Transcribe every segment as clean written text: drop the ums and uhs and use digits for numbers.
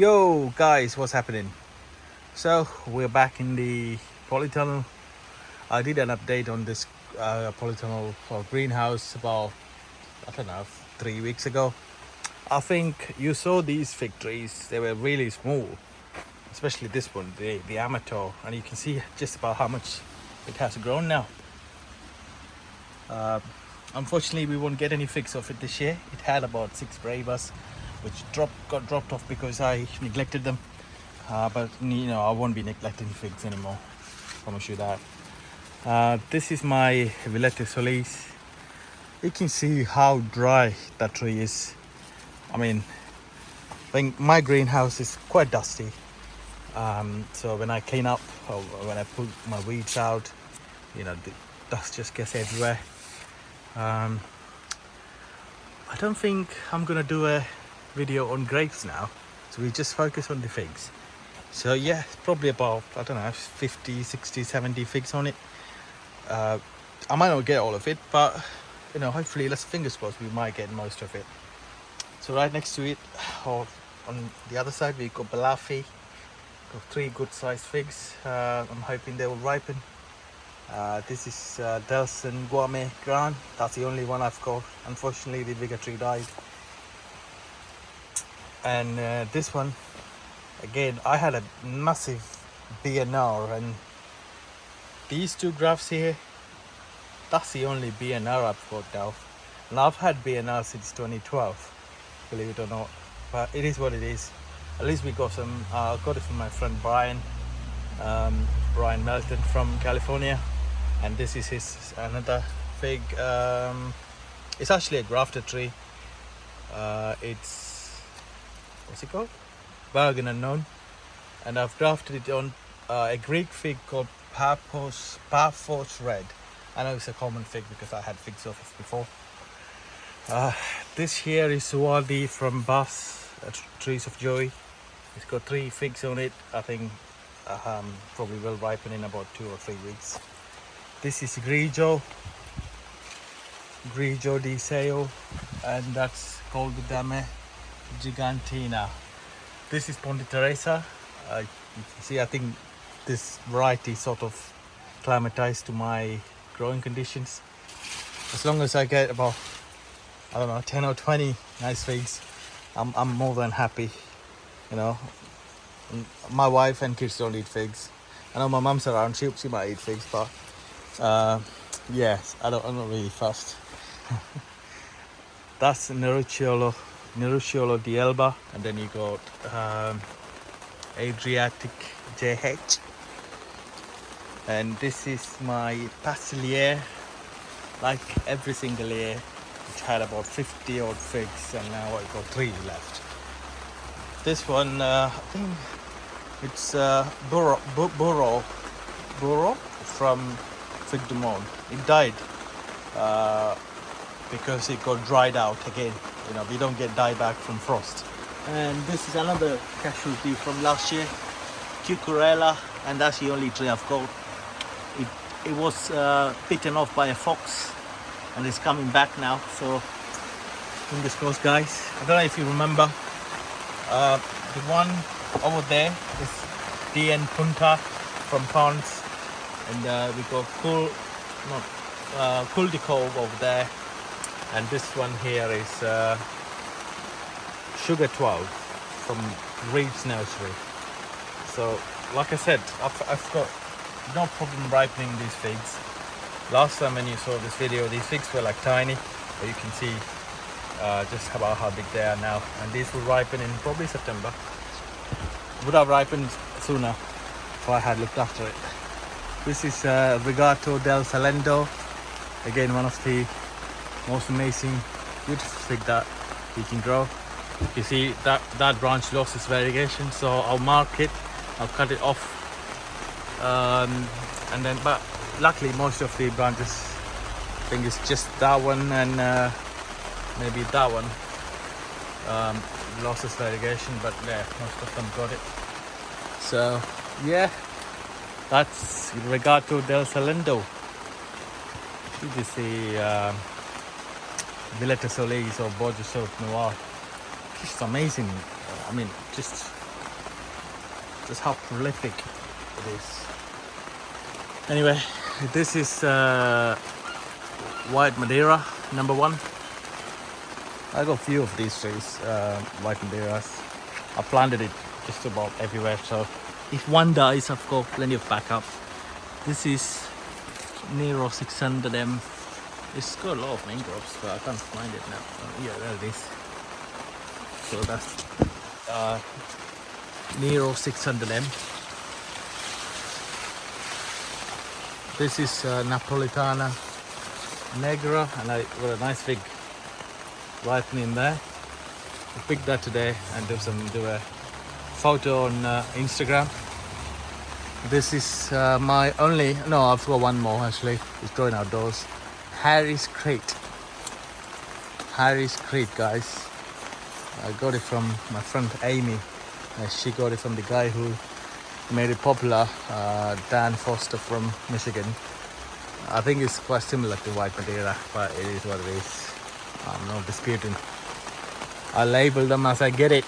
Yo guys, what's happening? So we're back in the polytunnel. I did an update on this polytunnel or greenhouse about, I don't know, 3 weeks ago. I think you saw these fig trees. They were really small, especially this one, the amateur, and you can see just about how much it has grown now. uh, Unfortunately, we won't get any figs off it this year. It had about 6 bravas which got dropped off because I neglected them. But I won't be neglecting figs anymore. Promise you that. This is my Villette Solis. You can see how dry that tree is. I mean, my greenhouse is quite dusty. So when I clean up or when I pull my weeds out, the dust just gets everywhere. I don't think I'm gonna do a video on grapes now. So we just focus on the figs. So yeah, probably about, I don't know, 50, 60, 70 figs on it. I might not get all of it, but hopefully, let's fingers crossed, we might get most of it. So right next to it, or on the other side, we've got Balafi. Got 3 good sized figs. I'm hoping they will ripen. This is Delson Guame Gran. That's the only one I've got. Unfortunately, the bigger tree died. And this one, again, I had a massive BNR, and these 2 graphs here, that's the only BNR I've got now. And I've had BNR since 2012, believe it or not. But it is what it is. At least we got some. I got it from my friend Brian Melton from California. And this is his another fig. It's actually a grafted tree. It's, what's it called? Bergen Unknown. And I've grafted it on a Greek fig called Paphos Red. I know it's a common fig because I had figs of it before. This here is Suwadi from Bass Trees of Joy. It's got 3 figs on it. I think probably will ripen in about 2 or 3 weeks. This is Grigio di Seo, and that's called the Dame Gigantina. This is Ponte Teresa. You can see, I think this variety sort of climatized to my growing conditions. As long as I get about, I don't know, 10 or 20 nice figs, I'm more than happy. My wife and kids don't eat figs. I know my mum's around, she might eat figs, but yes, I'm not really fussed. That's Nerucciolo di Elba, and then you got Adriatic JH, and this is my Pastelier. Like every single year, which had about 50 odd figs, and now I got 3 left. This one, I think it's Burro from Fig du Monde. It died because it got dried out again. We don't get dieback from frost. And this is another casualty from last year, Cucurella, and that's the only tree I've got. It was bitten off by a fox, and it's coming back now. So fingers crossed, guys. I don't know if you remember, the one over there is DN Punta from Ponds, and we got Kuldikov over there, and this one here is Sugar 12 from Reed's Nursery. So like I said, I've got no problem ripening these figs. Last time when you saw this video, these figs were like tiny, but you can see just about how big they are now, and these will ripen in probably September. Would have ripened sooner if I had looked after it. This is Regato del Salento, again one of the most amazing, beautiful fig that you can grow. You see that branch lost its variegation, so I'll mark it, I'll cut it off, and then, but luckily most of the branches, I think it's just that one and maybe that one lost its variegation, but yeah, most of them got it. So yeah, that's Regato del Salento. You can see Villette Solis or Bordeaux Saut Noir. Just amazing. I mean, just just how prolific it is. Anyway, this is white Madeira number 1. I got a few of these trees, white Madeiras. I planted it just about everywhere, so if one dies, I've got plenty of backup. This is Nero 600M. It's got a lot of mangroves, but I can't find it now. Oh, yeah, there it is. So that's Nero 600M. This is Napolitana Negra, and I got a nice big ripening there. I picked that today and do a photo on Instagram. This is my only, no, I've got one more actually. It's growing outdoors. Harry's Crate. Harry's Crate, guys. I got it from my friend Amy. She got it from the guy who made it popular, Dan Foster from Michigan. I think it's quite similar to white Madeira, but it is what it is. I'm not disputing. I label them as I get it.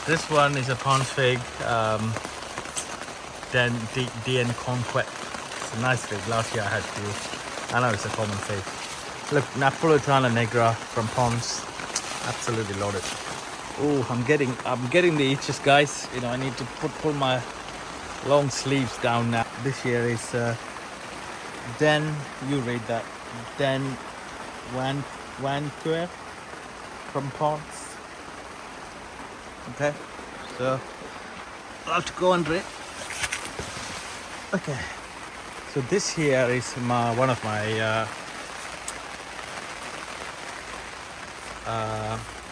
This one is a pond fig, DN Conquest. It's a nice fig. Last year I had 2. I know it's a common fig. Look, Napolitana Negra from Ponds, absolutely loaded. Oh, I'm getting the itches, guys. You know, I need to pull my long sleeves down now. This year is Den. You read that. Den Vanquer from Ponds. Okay, so I'll have to go under it. Okay, so this here is one of my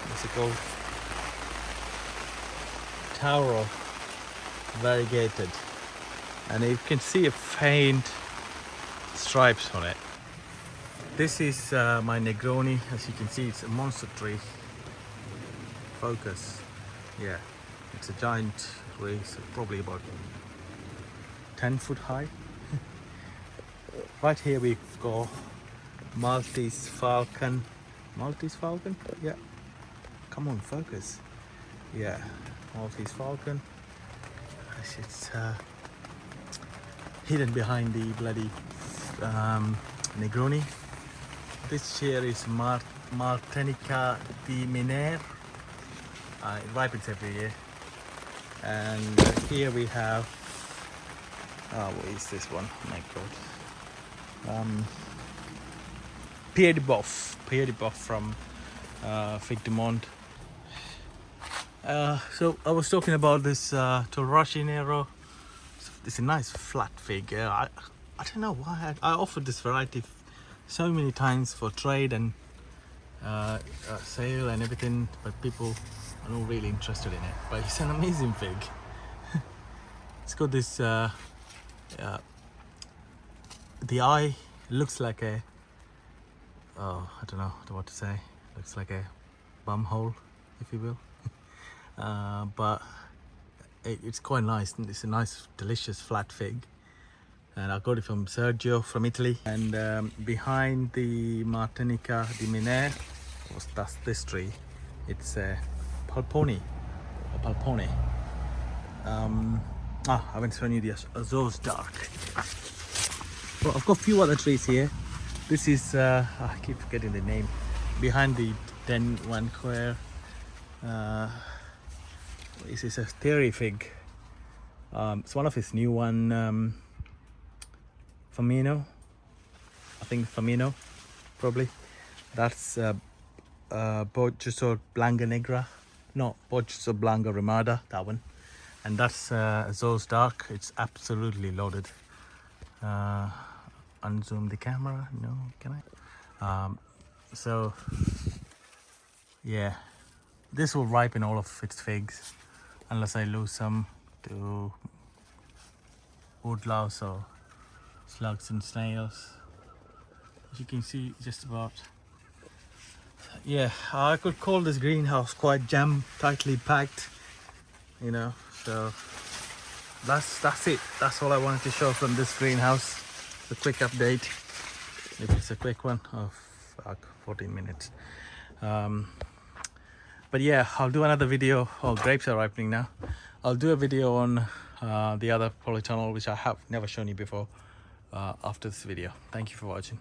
what's it called? Tauro variegated, and you can see a faint stripes on it. This is my Negroni. As you can see, it's a monster tree. Focus. Yeah, it's a giant tree, so probably about 10 foot high. Right here we've got Maltese Falcon. Maltese Falcon? Yeah. Come on, focus. Yeah, Maltese Falcon. It's hidden behind the bloody Negroni. This here is Martinica di Miner. It ripens every year. And here we have, what is this one? Oh my god. Pierre de Boeuf from Fig du Monde. So I was talking about this Tolrashi Nero. It's a nice flat fig. I don't know why I offered this variety so many times for trade and sale and everything, but people are not really interested in it. But it's an amazing fig. It's got this the eye looks like a, oh, I don't know what to say, looks like a bum hole, if you will. But it's quite nice. It's a nice delicious flat fig, and I got it from Sergio from Italy. And behind the Martinica di Miner, that's this tree, it's a Palpone. I haven't shown you the Azores Dark. Well, I've got a few other trees here. This is I keep forgetting the name. Behind the Den Vanquer, this is a theory fig. It's one of his new one, Famino. I think Famino, probably. That's Bojuso Blanca Negra. No, Bojuso Blanca Ramada, that one. And that's Azores Dark. It's absolutely loaded. Unzoom the camera. No, can I? So yeah, this will ripen all of its figs unless I lose some to wood louse or slugs and snails. As you can see, just about, yeah, I could call this greenhouse quite jam tightly packed, you know. So that's it. That's all I wanted to show from this greenhouse. A quick update, if it's a quick one of 14 minutes. But yeah, I'll do another video. Oh, grapes are ripening now. I'll do a video on the other polytunnel, which I have never shown you before, after this video. Thank you for watching.